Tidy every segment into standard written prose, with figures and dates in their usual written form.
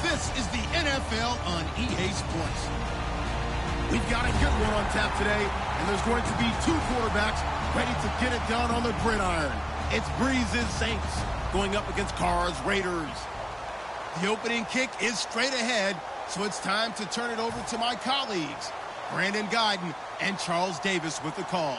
This is the NFL on EA Sports. We've got a good one on tap today, and there's going to be two quarterbacks ready to get it done on the gridiron. It's Breeze's Saints going up against Carr's Raiders. The opening kick is straight ahead, so it's time to turn it over to my colleagues, Brandon Guyton and Charles Davis with the call.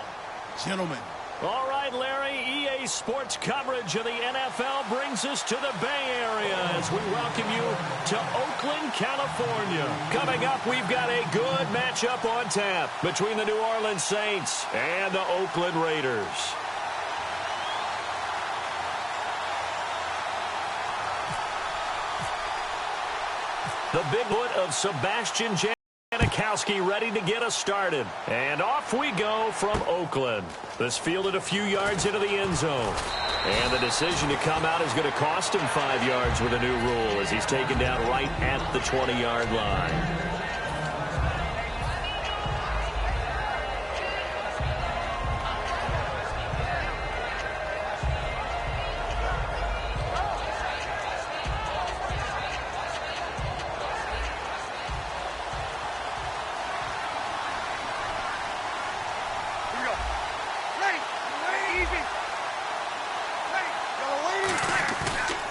Gentlemen. All right, Larry, EA Sports coverage of the NFL brings us to the Bay Area as we welcome you to Oakland, California. Coming up, we've got a good matchup on tap between the New Orleans Saints and the Oakland Raiders. The big foot of Sebastian Janikowski ready to get us started. And off we go from Oakland. This fielded a few yards into the end zone. And the decision to come out is going to cost him 5 yards with a new rule as he's taken down right at the 20-yard line.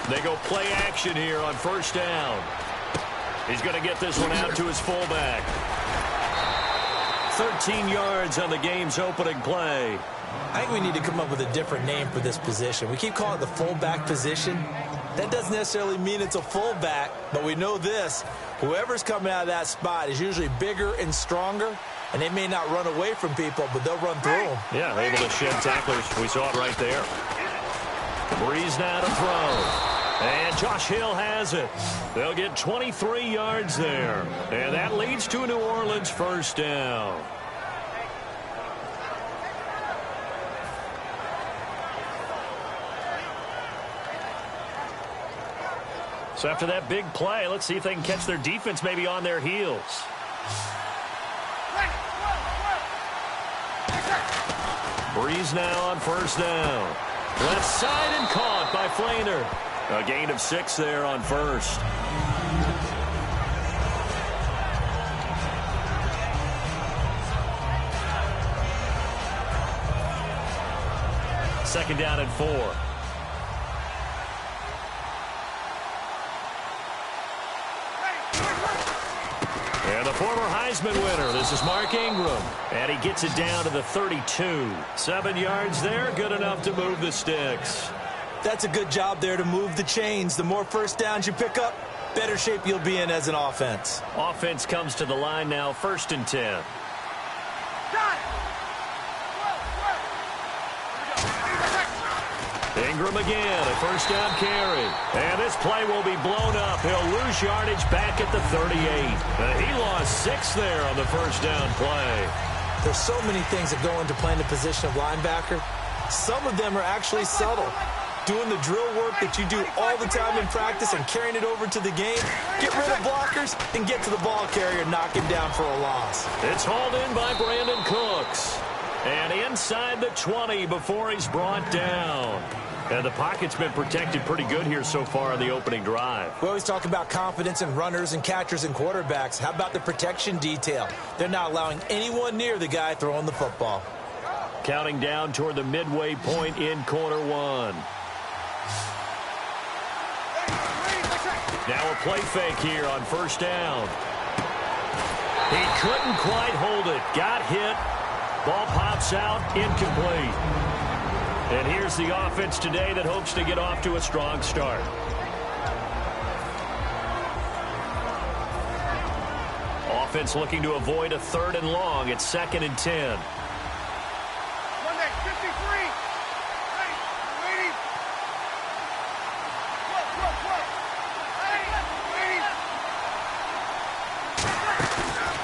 They go play action here on first down. He's going to get this one out to his fullback. 13 yards on the game's opening play. I think we need to come up with a different name for this position. We keep calling it the fullback position. That doesn't necessarily mean it's a fullback, but we know this. Whoever's coming out of that spot is usually bigger and stronger, and they may not run away from people, but they'll run through them. Yeah, able to shed tacklers. We saw it right there. Breeze now to throw. And Josh Hill has it. They'll get 23 yards there. And that leads to a New Orleans first down. So after that big play, let's see if they can catch their defense maybe on their heels. Breeze now on first down. Left side and caught by Flainer. A gain of 6 there on first. Second down and 4. And the former Heisman winner, this is Mark Ingram. And he gets it down to the 32. 7 yards there, good enough to move the sticks. That's a good job there to move the chains. The more first downs you pick up, better shape you'll be in as an offense. Offense comes to the line now, 1st and 10. Ingram again, a first down carry. And this play will be blown up. He'll lose yardage back at the 38. He lost 6 there on the first down play. There's so many things that go into playing the position of linebacker. Some of them are actually subtle. Doing the drill work that you do all the time in practice and carrying it over to the game. Get rid of blockers and get to the ball carrier and knock him down for a loss. It's hauled in by Brandon Cooks. And inside the 20 before he's brought down. And the pocket's been protected pretty good here so far on the opening drive. We always talk about confidence in runners and catchers and quarterbacks. How about the protection detail? They're not allowing anyone near the guy throwing the football. Counting down toward the midway point in quarter 1. Now a play fake here on first down. He couldn't quite hold it. Got hit. Ball pops out. Incomplete. And here's the offense today that hopes to get off to a strong start. Offense looking to avoid a 3rd and long. It's 2nd and 10.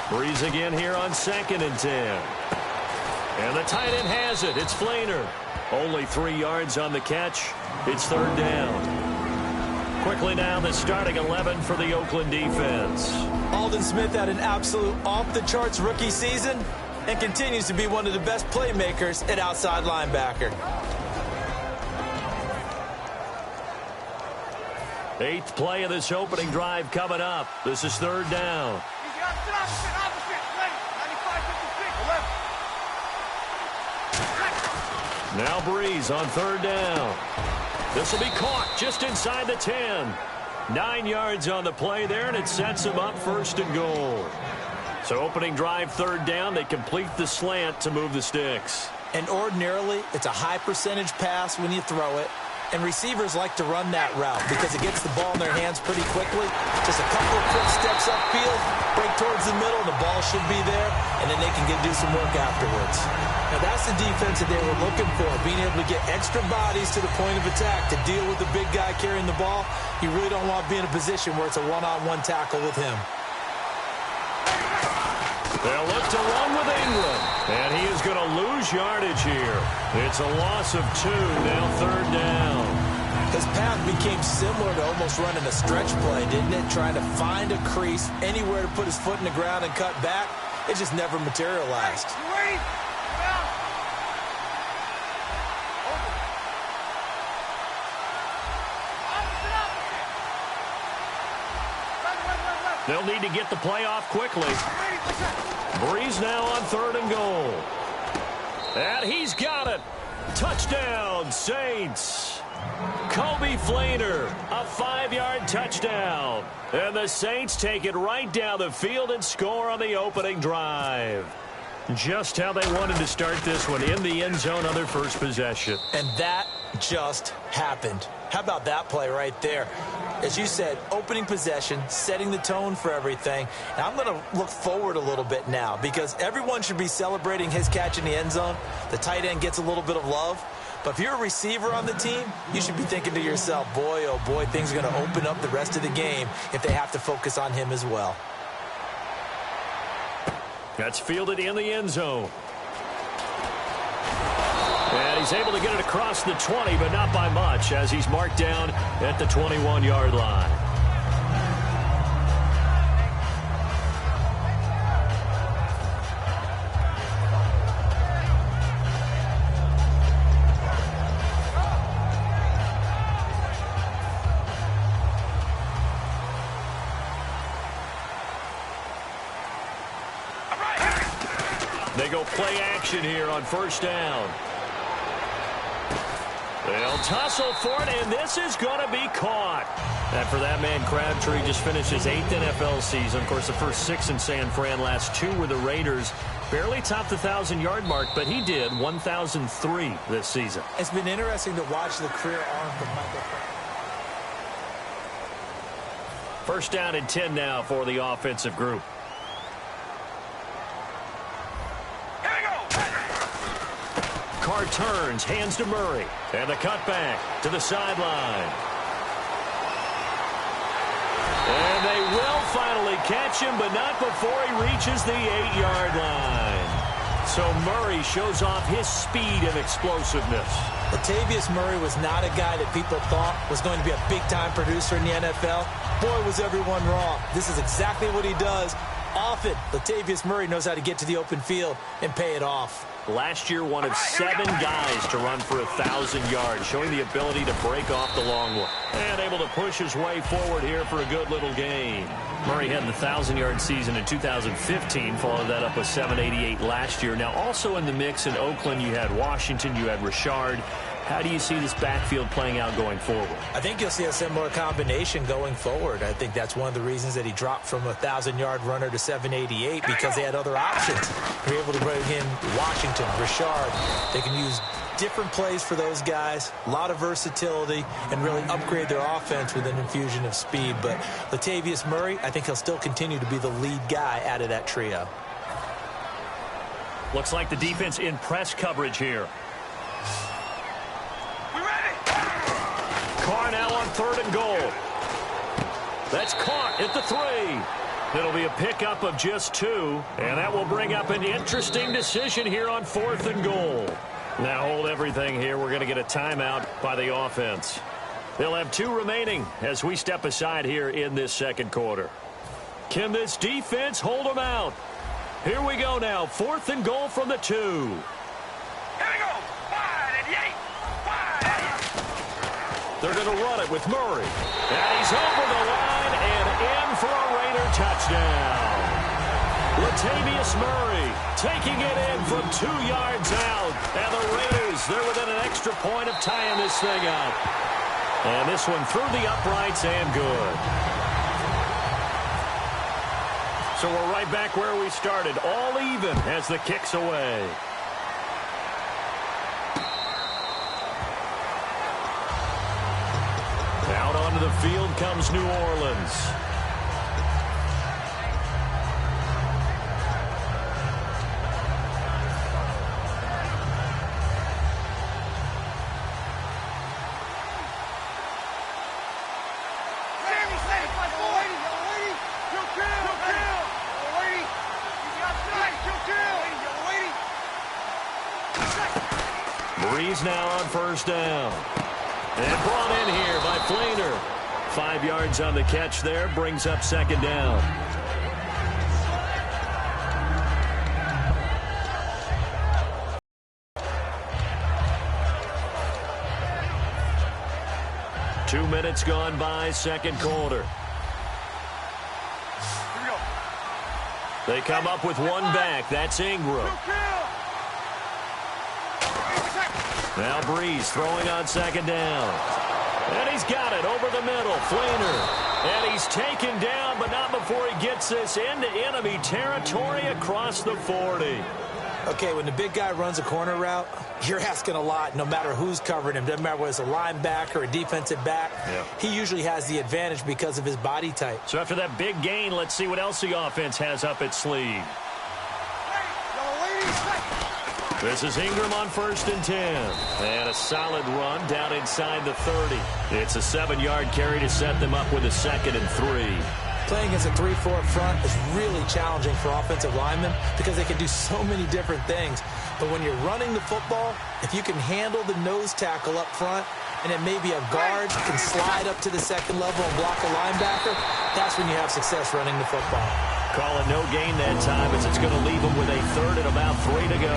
Breeze again here on 2nd and 10. And the tight end has it. It's Flainer. Only 3 yards on the catch. It's 3rd down. Quickly now, the starting 11 for the Oakland defense. Aldon Smith had an absolute off-the-charts rookie season and continues to be one of the best playmakers at outside linebacker. Eighth play of this opening drive coming up. This is third down. Now Breeze on third down. This will be caught just inside the 10. 9 yards on the play there, and it sets them up first and goal. So opening drive, third down. They complete the slant to move the sticks. And ordinarily, it's a high percentage pass when you throw it. And receivers like to run that route because it gets the ball in their hands pretty quickly. Just a couple of quick steps upfield, break towards the middle, and the ball should be there, and then they can do some work afterwards. Now, that's the defense that they were looking for, being able to get extra bodies to the point of attack to deal with the big guy carrying the ball. You really don't want to be in a position where it's a one-on-one tackle with him. They'll look to run with England, and he is going to lose yardage here. It's a loss of 2, now third down. His path became similar to almost running a stretch play, didn't it? Trying to find a crease, anywhere to put his foot in the ground and cut back. It just never materialized. They'll need to get the play off quickly. Breeze now on third and goal. And he's got it. Touchdown, Saints. Kobe Flainer, a 5-yard touchdown. And the Saints take it right down the field and score on the opening drive. Just how they wanted to start this one, in the end zone on their first possession. And that just happened. How about that play right there? As you said, opening possession, setting the tone for everything. And I'm going to look forward a little bit now because everyone should be celebrating his catch in the end zone. The tight end gets a little bit of love. But if you're a receiver on the team, you should be thinking to yourself, boy, oh boy, things are going to open up the rest of the game if they have to focus on him as well. That's fielded in the end zone. And he's able to get it across the 20, but not by much, as he's marked down at the 21-yard line. They go play action here on first down. They'll tussle for it, and this is going to be caught. And for that man, Crabtree just finished his 8th NFL season. Of course, the first 6 in San Fran, last 2 were the Raiders. Barely topped the 1,000-yard mark, but he did 1,003 this season. It's been interesting to watch the career arc of Michael. First down and 10 now for the offensive group. Carr turns, hands to Murray, and the cutback to the sideline. And they will finally catch him, but not before he reaches the 8-yard line. So Murray shows off his speed and explosiveness. Latavius Murray was not a guy that people thought was going to be a big-time producer in the NFL. Boy, was everyone wrong. This is exactly what he does. Often, Latavius Murray knows how to get to the open field and pay it off. Last year, one of 7 guys to run for 1,000 yards, showing the ability to break off the long one. And able to push his way forward here for a good little gain. Murray had the 1,000-yard season in 2015, followed that up with 788 last year. Now, also in the mix in Oakland, you had Washington, you had Richard. How do you see this backfield playing out going forward? I think you'll see a similar combination going forward. I think that's one of the reasons that he dropped from a 1,000-yard runner to 788 because they had other options. They were able to bring in Washington, Richard. They can use different plays for those guys, a lot of versatility, and really upgrade their offense with an infusion of speed. But Latavius Murray, I think he'll still continue to be the lead guy out of that trio. Looks like the defense in press coverage here. Carr now on third and goal. That's caught at the 3. It'll be a pickup of just 2, and that will bring up an interesting decision here on 4th and goal. Now hold everything here. We're going to get a timeout by the offense. They'll have 2 remaining as we step aside here in this second quarter. Can this defense hold them out? Here we go now. 4th and goal from the 2. Here we go. Wide at the 8. Wide at the 8. They're going to run it with Murray. And he's over the line and in for a Raider touchdown. Latavius Murray taking it in from 2 yards out. And the Raiders, they're within an extra point of tying this thing up. And this one through the uprights and good. So we're right back where we started, all even as the kick's away. Out onto the field comes New Orleans. Breeze now on first down. And brought in here by Flainer. 5 yards on the catch there, brings up second down. Two minutes gone by, second quarter. They come up with one back. That's Ingram. Now Breeze throwing on second down. And he's got it over the middle. Flainer. And he's taken down, but not before he gets this into enemy territory across the 40. Okay, when the big guy runs a corner route, you're asking a lot no matter who's covering him. Doesn't matter whether it's a linebacker or a defensive back. Yeah. He usually has the advantage because of his body type. So after that big gain, let's see what else the offense has up its sleeve. This is Ingram on 1st and 10. And a solid run down inside the 30. It's a 7-yard carry to set them up with a 2nd and 3. Playing against a 3-4 front is really challenging for offensive linemen because they can do so many different things. But when you're running the football, if you can handle the nose tackle up front, and then maybe a guard can slide up to the 2nd level and block a linebacker, that's when you have success running the football. Call it no gain that time as it's going to leave them with a 3rd and about 3 to go.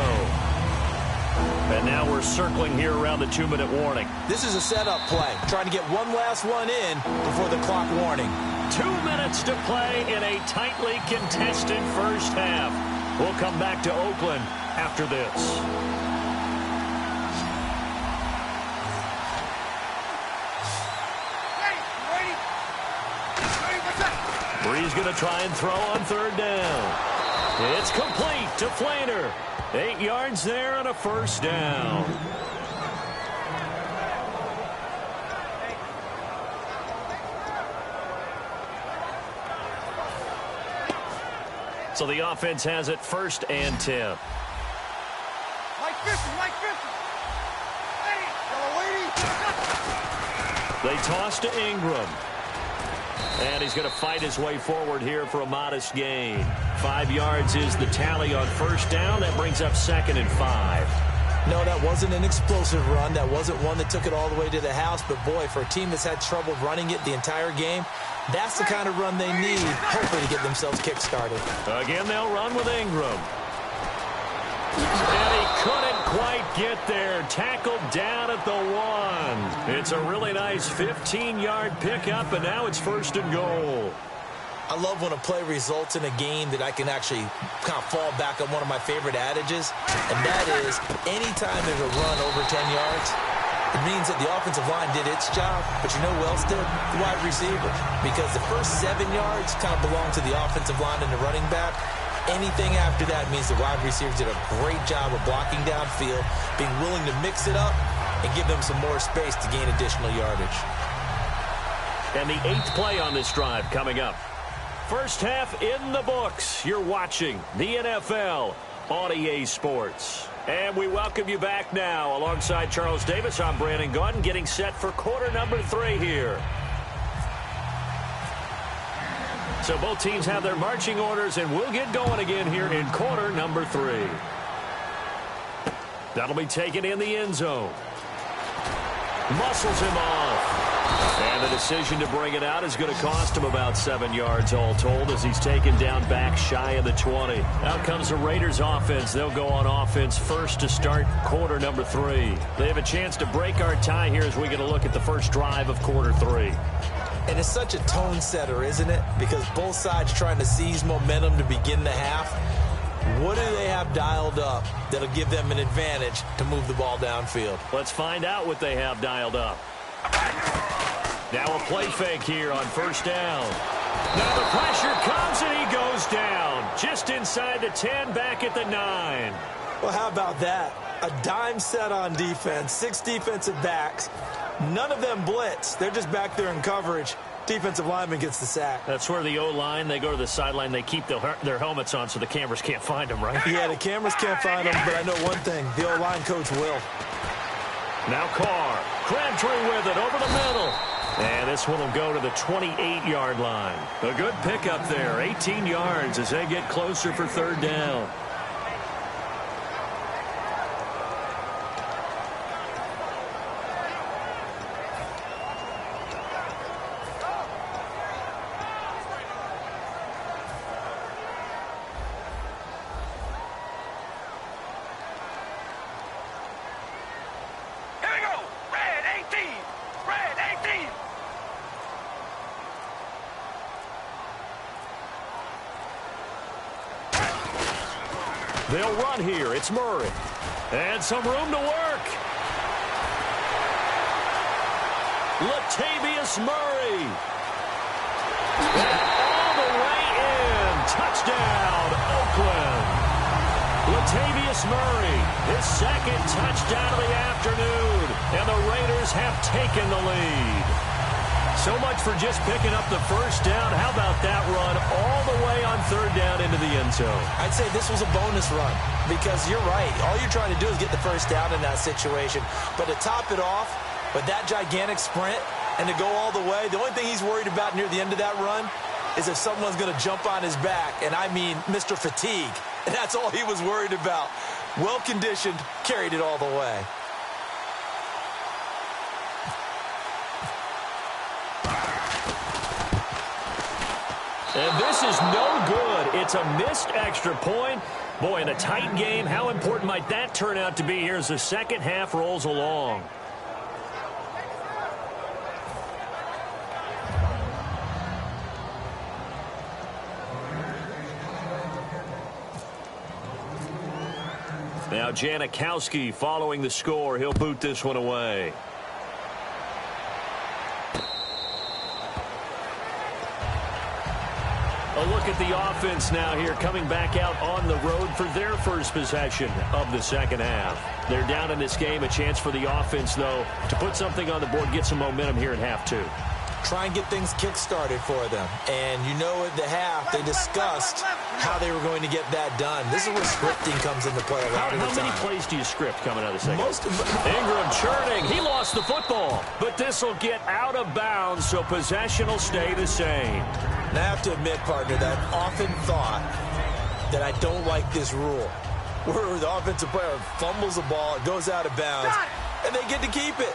And now we're circling here around the 2-minute warning. This is a setup play, trying to get one last one in before the clock warning. 2 minutes to play in a tightly contested first half. We'll come back to Oakland after this. Breeze going to try and throw on 3rd down. It's complete to Flainer. 8 yards there and a 1st down. So the offense has it 1st and 10. Like 50. They toss to Ingram. And he's going to fight his way forward here for a modest gain. 5 yards is the tally on 1st down. That brings up 2nd and 5. No, that wasn't an explosive run. That wasn't one that took it all the way to the house. But, boy, for a team that's had trouble running it the entire game, that's the kind of run they need, hopefully, to get themselves kick-started. Again, they'll run with Ingram. And he couldn't quite get there. Tackled down at the 1. It's a really nice 15-yard pickup, and now it's 1st and goal. I love when a play results in a game that I can actually kind of fall back on one of my favorite adages, and that is anytime there's a run over 10 yards, it means that the offensive line did its job, but you know who else did? The wide receivers. Because the first 7 yards kind of belong to the offensive line and the running back. Anything after that means the wide receivers did a great job of blocking downfield, being willing to mix it up, and give them some more space to gain additional yardage. And the 8th play on this drive coming up. First half in the books. You're watching the NFL on EA Sports. And we welcome you back now. Alongside Charles Davis, I'm Brandon Gaudin, getting set for quarter number 3 here. So both teams have their marching orders, and we'll get going again here in quarter number 3. That'll be taken in the end zone. Muscles him off. And the decision to bring it out is going to cost him about 7 yards all told as he's taken down back shy of the 20. Out comes the Raiders offense. They'll go on offense first to start quarter number 3. They have a chance to break our tie here as we get a look at the first drive of quarter 3. And it's such a tone setter, isn't it? Because both sides trying to seize momentum to begin the half. What do they have dialed up that'll give them an advantage to move the ball downfield? Let's find out what they have dialed up. Now a play fake here on first down. Now the pressure comes and he goes down. Just inside the 10, back at the 9. Well, how about that? A dime set on defense, 6 defensive backs. None of them blitz. They're just back there in coverage. Defensive lineman gets the sack. That's where the O-line, they go to the sideline, they keep their helmets on so the cameras can't find them, right? Yeah, the cameras can't find them, but I know one thing. The O-line coach will. Now Carr. Crabtree with it over the middle. And this one will go to the 28-yard line. A good pickup there, 18 yards as they get closer for third down. They'll run here. It's Murray. And some room to work. Latavius Murray. All the way in. Touchdown, Oakland. Latavius Murray, his second touchdown of the afternoon. And the Raiders have taken the lead. So much for just picking up the first down. How about that run all the way on third down into the end zone? I'd say this was a bonus run because you're right. All you're trying to do is get the first down in that situation. But to top it off with that gigantic sprint and to go all the way, the only thing he's worried about near the end of that run is if someone's going to jump on his back, and I mean Mr. Fatigue. And that's all he was worried about. Well-conditioned, carried it all the way. And this is no good. It's a missed extra point. Boy, in a tight game, how important might that turn out to be here as the second half rolls along? Now Janikowski following the score. He'll boot this one away. A look at the offense now here, coming back out on the road for their first possession of the second half. They're down in this game. A chance for the offense, though, to put something on the board, get some momentum here in half two. Try and get things kick-started for them. And you know at the half, they discussed how they were going to get that done. This is where scripting comes into play a lot of the time. How many plays do you script coming out of the second? Ingram churning. He lost the football. But this will get out of bounds, so possession will stay the same. And I have to admit, partner, that I've often thought that I don't like this rule, where the offensive player fumbles the ball, it goes out of bounds, and they get to keep it.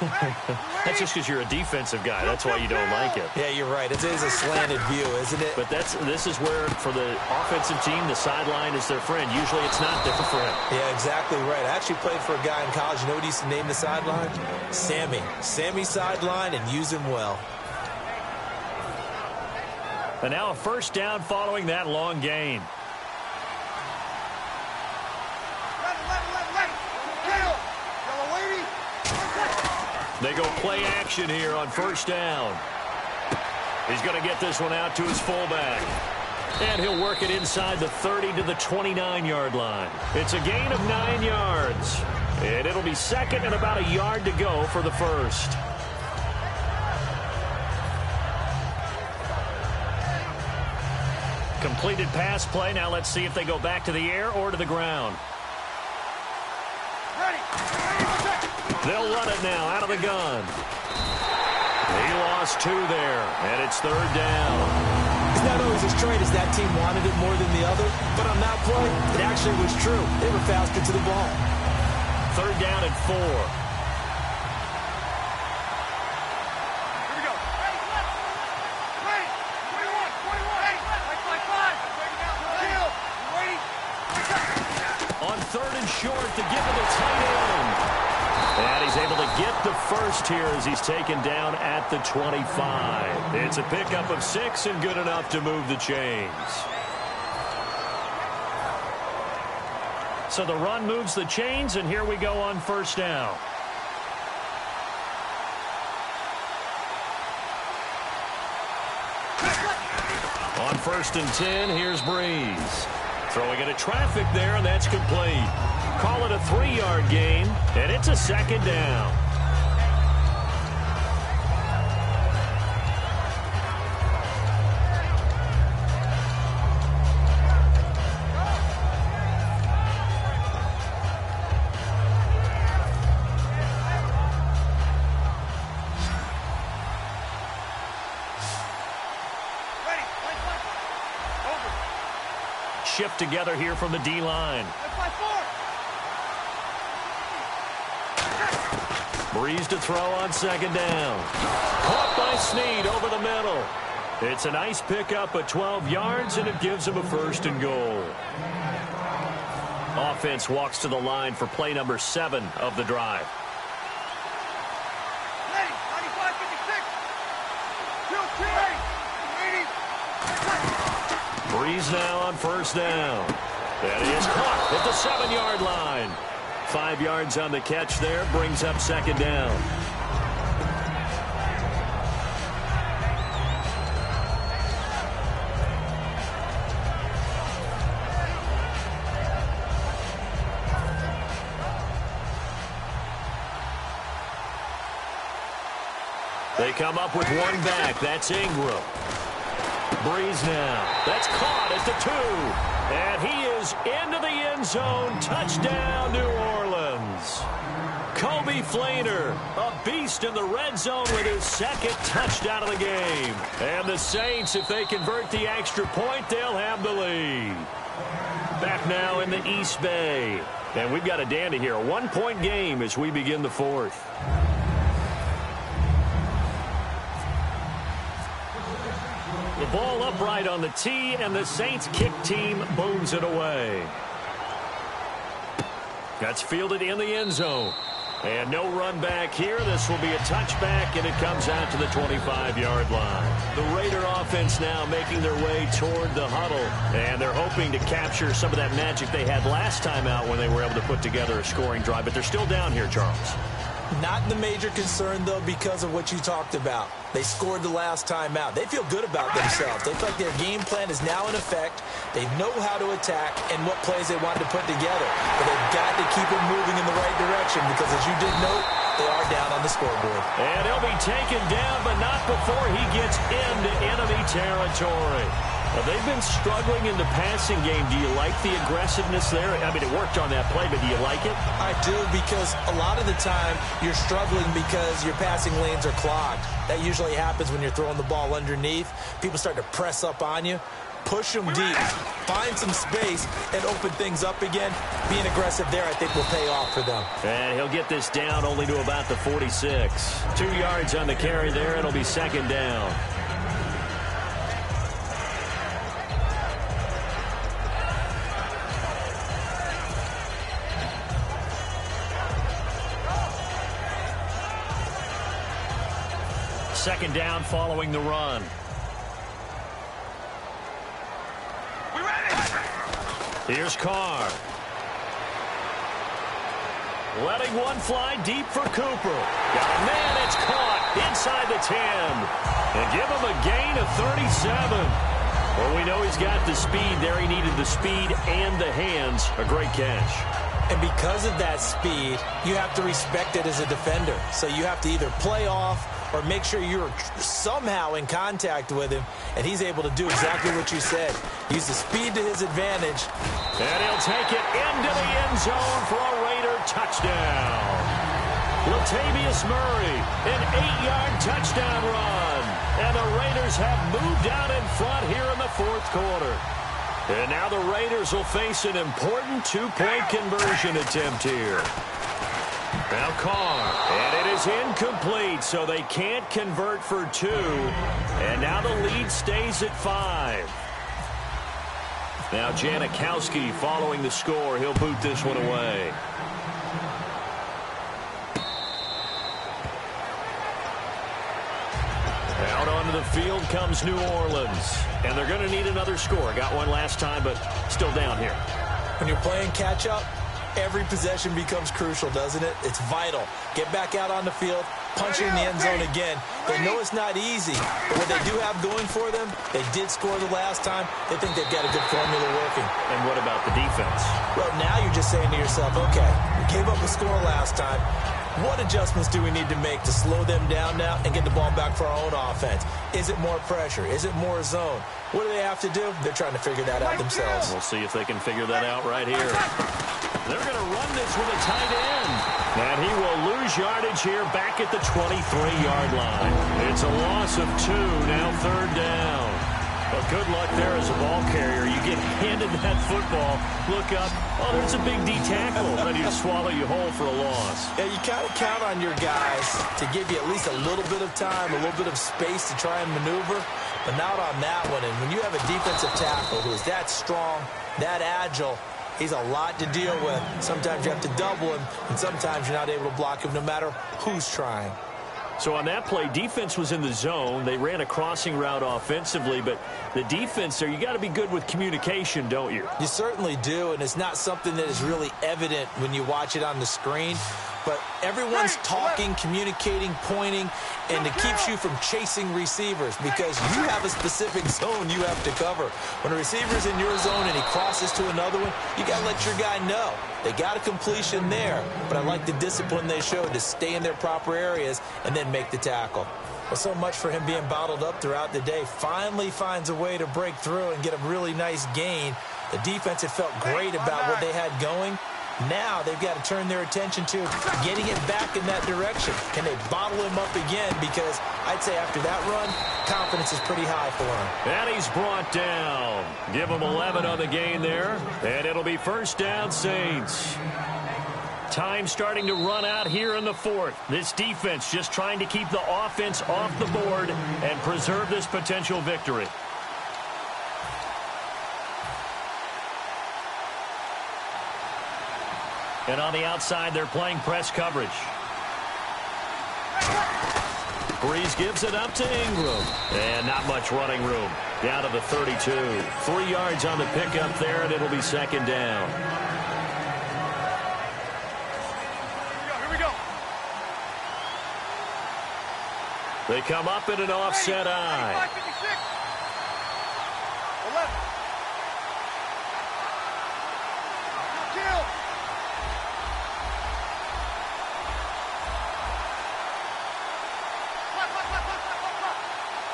That's just because you're a defensive guy. That's why you don't like it. Yeah, you're right. It is a slanted view, isn't it? But this is where, for the offensive team, the sideline is their friend. Usually it's not different for him. Yeah, exactly right. I actually played for a guy in college. You know what he used to name the sideline? Sammy. Sammy sideline, and use him well. And now a first down following that long gain. They go play action here on first down. He's going to get this one out to his fullback. And he'll work it inside the 30 to the 29-yard line. It's a gain of 9 yards. And it'll be second and about a yard to go for the first. Completed pass play. Now let's see if they go back to the air or to the ground. They'll run it now out of the gun. He lost 2 there, and it's third down. It's not always as straight as that team wanted it more than the other, but on that play, it actually was true. They were faster to the ball. Third down and 4. Short to give to the tight end. And he's able to get the first here as he's taken down at the 25. It's a pickup of 6 and good enough to move the chains. So the run moves the chains, and here we go on first down. On 1st and 10, here's Breeze. Throwing into traffic there, and that's complete. Call it a 3-yard gain, and it's a 2nd down. Shift together here from the D-line. Breeze to throw on 2nd down. Caught by Snead over the middle. It's a nice pickup of 12 yards, and it gives him a 1st and goal. Offense walks to the line for play number 7 of the drive. Breeze now on 1st down. That is caught at the 7-yard line. 5 yards on the catch there, brings up 2nd down. They come up with one back. That's Ingram. Breeze now. That's caught at the 2. And he is into the end zone. Touchdown, New Orleans. Kobe Flainer, a beast in the red zone with his 2nd touchdown of the game. And the Saints, if they convert the extra point, they'll have the lead. Back now in the East Bay. And we've got a dandy here. A 1-point game as we begin the 4th. The ball upright on the tee, and the Saints kick team booms it away. That's fielded in the end zone. And no run back here. This will be a touchback, and it comes out to the 25-yard line. The Raider offense now making their way toward the huddle, and they're hoping to capture some of that magic they had last time out when they were able to put together a scoring drive. But they're still down here, Charles. Not the major concern, though, because of what you talked about. They scored the last time out. They feel good about themselves. They feel like their game plan is now in effect. They know how to attack and what plays they wanted to put together. But they've got to keep it moving in the right direction because, as you did note, they are down on the scoreboard. And he'll be taken down, but not before he gets into enemy territory. They've been struggling in the passing game. Do you like the aggressiveness there? I mean, it worked on that play, but do you like it? I do, because a lot of the time you're struggling because your passing lanes are clogged. That usually happens when you're throwing the ball underneath. People start to press up on you. Push them deep. Find some space and open things up again. Being aggressive there, I think, will pay off for them. And he'll get this down only to about the 46. 2 yards on the carry there. It'll be 2nd down. Second down following the run. Here's Carr. Letting one fly deep for Cooper. Got a man, it's caught inside the 10. And give him a gain of 37. Well, we know he's got the speed there. He needed the speed and the hands. A great catch. And because of that speed, you have to respect it as a defender. So you have to either play off or make sure you're somehow in contact with him, and he's able to do exactly what you said. Use the speed to his advantage. And he'll take it into the end zone for a Raider touchdown. Latavius Murray, an 8-yard touchdown run. And the Raiders have moved out in front here in the 4th quarter. And now the Raiders will face an important 2-point conversion attempt here. Now Carr, and it is incomplete, so they can't convert for 2. And now the lead stays at 5. Now Janikowski following the score. He'll boot this one away. Onto the field comes New Orleans. And they're going to need another score. Got one last time, but still down here. When you're playing catch-up, every possession becomes crucial, doesn't it? It's vital. Get back out on the field, punch it in the end zone again. They know it's not easy, but what they do have going for them, they did score the last time. They think they've got a good formula working. And what about the defense? Well, now you're just saying to yourself, okay, we gave up a score last time. What adjustments do we need to make to slow them down now and get the ball back for our own offense? Is it more pressure? Is it more zone? What do they have to do? They're trying to figure that out themselves. We'll see if they can figure that out right here. They're going to run this with a tight end. And he will lose yardage here back at the 23-yard line. It's a loss of 2, now third down. Well, good luck there as a ball carrier. You get handed that football, look up, oh, there's a big D tackle ready to swallow you whole for a loss. Yeah, you kind of count on your guys to give you at least a little bit of time, a little bit of space to try and maneuver, but not on that one. And when you have a defensive tackle who is that strong, that agile, he's a lot to deal with. Sometimes you have to double him, and sometimes you're not able to block him no matter who's trying. So on that play, defense was in the zone. They ran a crossing route offensively, but the defense there, you got to be good with communication, don't you? You certainly do, and it's not something that is really evident when you watch it on the screen. But everyone's talking, communicating, pointing, and it keeps you from chasing receivers because you have a specific zone you have to cover. When a receiver's in your zone and he crosses to another one, you got to let your guy know. They got a completion there, but I like the discipline they showed to stay in their proper areas and then make the tackle. Well, so much for him being bottled up throughout the day. Finally finds a way to break through and get a really nice gain. The defense had felt great about what they had going. Now they've got to turn their attention to getting it back in that direction. Can they bottle him up again? Because I'd say after that run, confidence is pretty high for him. And he's brought down. Give him 11 on the gain there. And it'll be first down, Saints. Time starting to run out here in the fourth. This defense just trying to keep the offense off the board and preserve this potential victory. And on the outside, they're playing press coverage. Breeze gives it up to Ingram. And not much running room. Down to the 32. 3 yards on the pickup there, and it'll be second down. Here we go. They come up in an offset eye. 56. 11. Kill.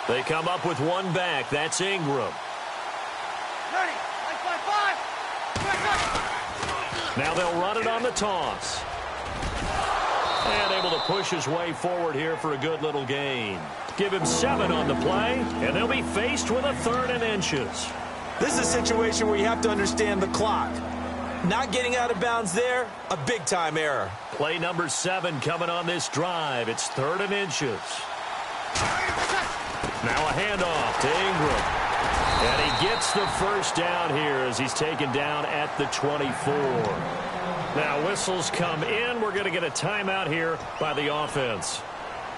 They come up with one back. That's Ingram. Ready. 5. Now they'll run it on the toss. And able to push his way forward here for a good little gain. Give him 7 on the play, and they'll be faced with a 3rd and inches. This is a situation where you have to understand the clock. Not getting out of bounds there, a big-time error. Play number 7 coming on this drive. It's 3rd and inches. Now a handoff to Ingram. And he gets the first down here as he's taken down at the 24. Now whistles come in. We're going to get a timeout here by the offense.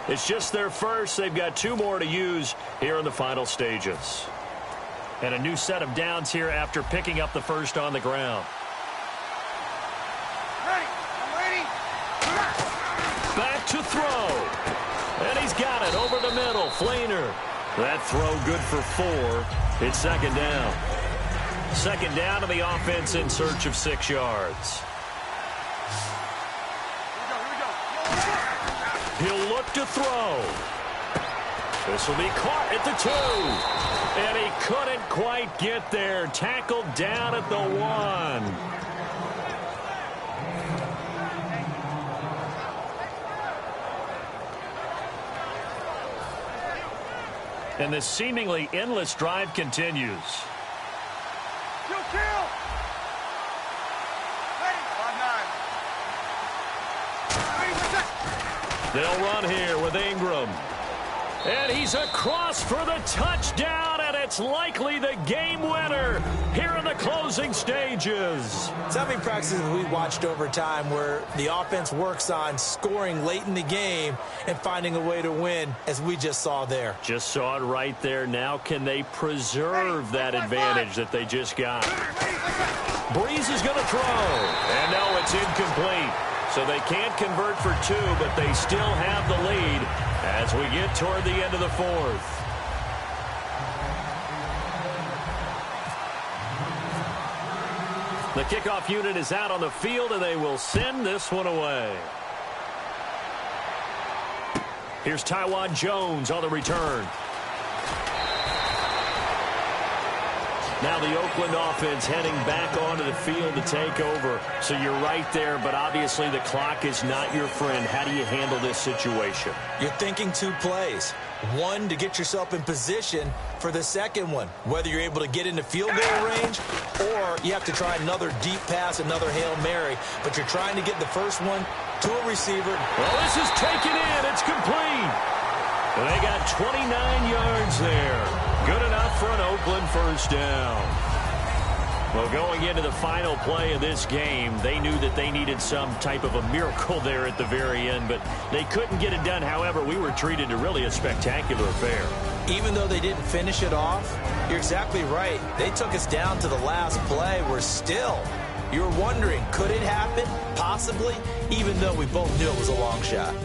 It's just their first. They've got 2 more to use here in the final stages. And a new set of downs here after picking up the first on the ground. Ready. I'm ready. Back to throw. And he's got it over the middle. Flainer. That throw good for 4. It's second down. Second down to the offense in search of 6 yards. He'll look to throw. This will be caught at the 2. And he couldn't quite get there. Tackled down at the 1. And this seemingly endless drive continues. Kill. Ready. 5-9. They'll run here with Ingram. And he's across for the touchdown, and it's likely the game winner here in the closing stages. So many practices we watched over time where the offense works on scoring late in the game and finding a way to win, as we just saw there. Just saw it right there. Now can they preserve that advantage that they just got? Breeze is going to throw. And no, it's incomplete. So they can't convert for two, but they still have the lead as we get toward the end of the fourth. The kickoff unit is out on the field, and they will send this one away. Here's Taiwan Jones on the return. Now the Oakland offense heading back onto the field to take over. So you're right there, but obviously the clock is not your friend. How do you handle this situation? You're thinking two plays. One, to get yourself in position for the second one, whether you're able to get into field goal range or you have to try another deep pass, another Hail Mary, but you're trying to get the first one to a receiver. Well, this is taken in. It's complete. And they got 29 yards there. Good enough for an Oakland first down. Well, going into the final play of this game, they knew that they needed some type of a miracle there at the very end, but they couldn't get it done. However, we were treated to really a spectacular affair. Even though they didn't finish it off, you're exactly right. They took us down to the last play. We're still, you're wondering, could it happen? Possibly, even though we both knew it was a long shot.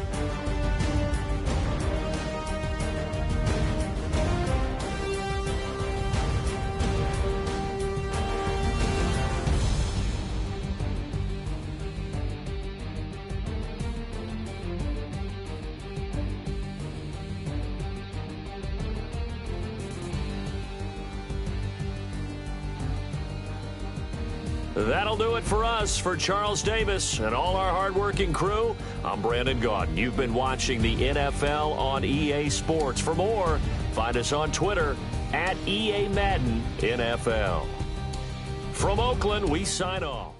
That'll do it for us. For Charles Davis and all our hardworking crew, I'm Brandon Gaudin. You've been watching the NFL on EA Sports. For more, find us on Twitter at EA Madden NFL. From Oakland, we sign off.